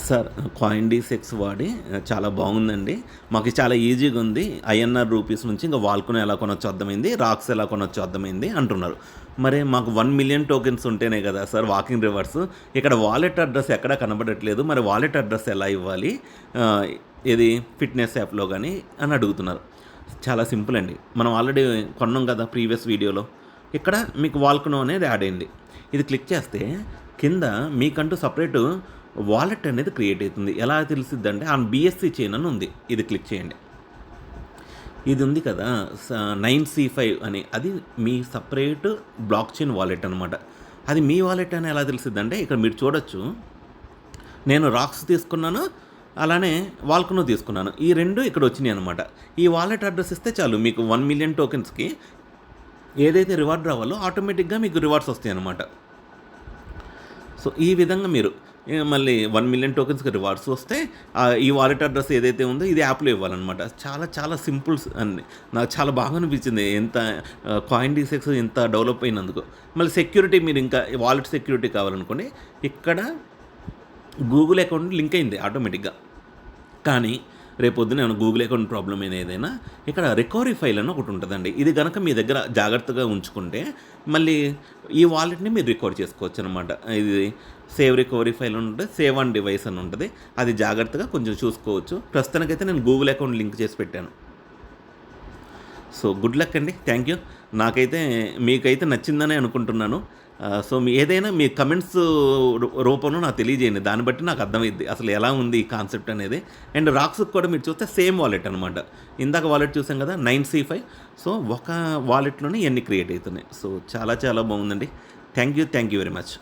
Sir coin డీసెక్స్ వాడి చాలా బాగుందండి. మాకు చాలా ఈజీగా ఉంది. ఐఎన్ఆర్ రూపీస్ నుంచి ఇంకా వాల్కుని ఎలా కొనొచ్చో అర్థమైంది. రాక్స్ ఎలా కొనొచ్చో అర్థమైంది అంటున్నారు. మరి మాకు 1,000,000 టోకెన్స్ ఉంటేనే కదా సార్ వాకింగ్ రివర్స్. ఇక్కడ వాలెట్ అడ్రెస్ ఎక్కడా కనబడట్లేదు. మరి వాలెట్ అడ్రెస్ ఎలా ఇవ్వాలి? ఆహ్, ఏది ఫిట్‌నెస్ యాప్‌లో గాని అని అడుగుతున్నారు. చాలా సింపుల్ అండి. మనం ఆల్రెడీ కొన్నాం కదా ప్రీవియస్ వీడియోలో. ఇక్కడ మీకు వాల్కనో అనేది యాడ్ అయింది. ఇది క్లిక్ చేస్తే కింద మీకంటూ సెపరేటు వాలెట్ అనేది క్రియేట్ అవుతుంది. ఎలా తెలిసిద్దంటే ఆన్ బీఎస్సీ చైన్ అని ఉంది. ఇది క్లిక్ చేయండి. ఇది ఉంది కదా 9C5 అని, అది మీ సపరేట్ బ్లాక్ చైన్ వాలెట్ అనమాట. అది మీ వాలెట్ అని ఎలా తెలిసిద్దంటే ఇక్కడ మీరు చూడొచ్చు. నేను రాక్స్ తీసుకున్నాను, అలానే వాల్కనో తీసుకున్నాను. ఈ 2 ఇక్కడ వచ్చినాయి అనమాట. ఈ వాలెట్ అడ్రెస్ ఇస్తే చాలు మీకు 1,000,000 టోకెన్స్‌కి ఏదైతే రివార్డ్ రావాలో ఆటోమేటిక్‌గా మీకు రివార్డ్స్ వస్తాయన్నమాట. సో, ఈ విధంగా మీరు మళ్ళీ 1,000,000 టోకెన్స్‌కి రివార్డ్స్ వస్తే ఈ వాలెట్ అడ్రెస్ ఏదైతే ఉందో ఇది యాప్‌లో ఇవ్వాలనమాట. చాలా చాలా సింపుల్స్ అండి. నాకు చాలా బాగా అనిపించింది. ఎంత కాయిన్ డీసెక్స్ ఇంత డెవలప్ అయినందుకు. మళ్ళీ సెక్యూరిటీ మీరు ఇంకా వాలెట్ సెక్యూరిటీ కావాలనుకోండి, ఇక్కడ గూగుల్ అకౌంట్ లింక్ అయింది ఆటోమేటిక్‌గా. కానీ రేపొద్దున ఏమైనా గూగుల్ అకౌంట్ ప్రాబ్లమ్ అయినా ఏదైనా ఇక్కడ రికవరీ ఫైల్ అని ఒకటి ఉంటుందండి. ఇది గనక మీ దగ్గర జాగ్రత్తగా ఉంచుకుంటే మళ్ళీ ఈ వాలెట్‌ని మీరు రికవర్ చేసుకోవచ్చు అనమాట. ఇది సేవ్ రికవరీ ఫైల్ అని ఉంటుంది. సేవ్ ఆన్ డివైస్ అని ఉంటుంది. అది జాగ్రత్తగా కొంచెం చూసుకోవచ్చు. ప్రస్తుతానికైతే నేను గూగుల్ అకౌంట్ లింక్ చేసి పెట్టాను. సో, గుడ్ లక్ అండి. Thank you. నాకైతే మీకైతే నచ్చిందనే అనుకుంటున్నాను. సో, ఏదైనా మీ కమెంట్స్ రూపంలో నాకు తెలియజేయండి. దాన్ని బట్టి నాకు అర్థమైద్ది అసలు ఎలా ఉంది ఈ కాన్సెప్ట్ అనేది. అండ్ రాక్స్‌కి కూడా మీరు చూస్తే సేమ్ వాలెట్ అనమాట. ఇందాక వాలెట్ చూసాం కదా 9C5. సో, ఒక వాలెట్‌లోనే ఇయన్నీ క్రియేట్ అవుతున్నాయి. సో, చాలా చాలా బాగుందండి. Thank you very much.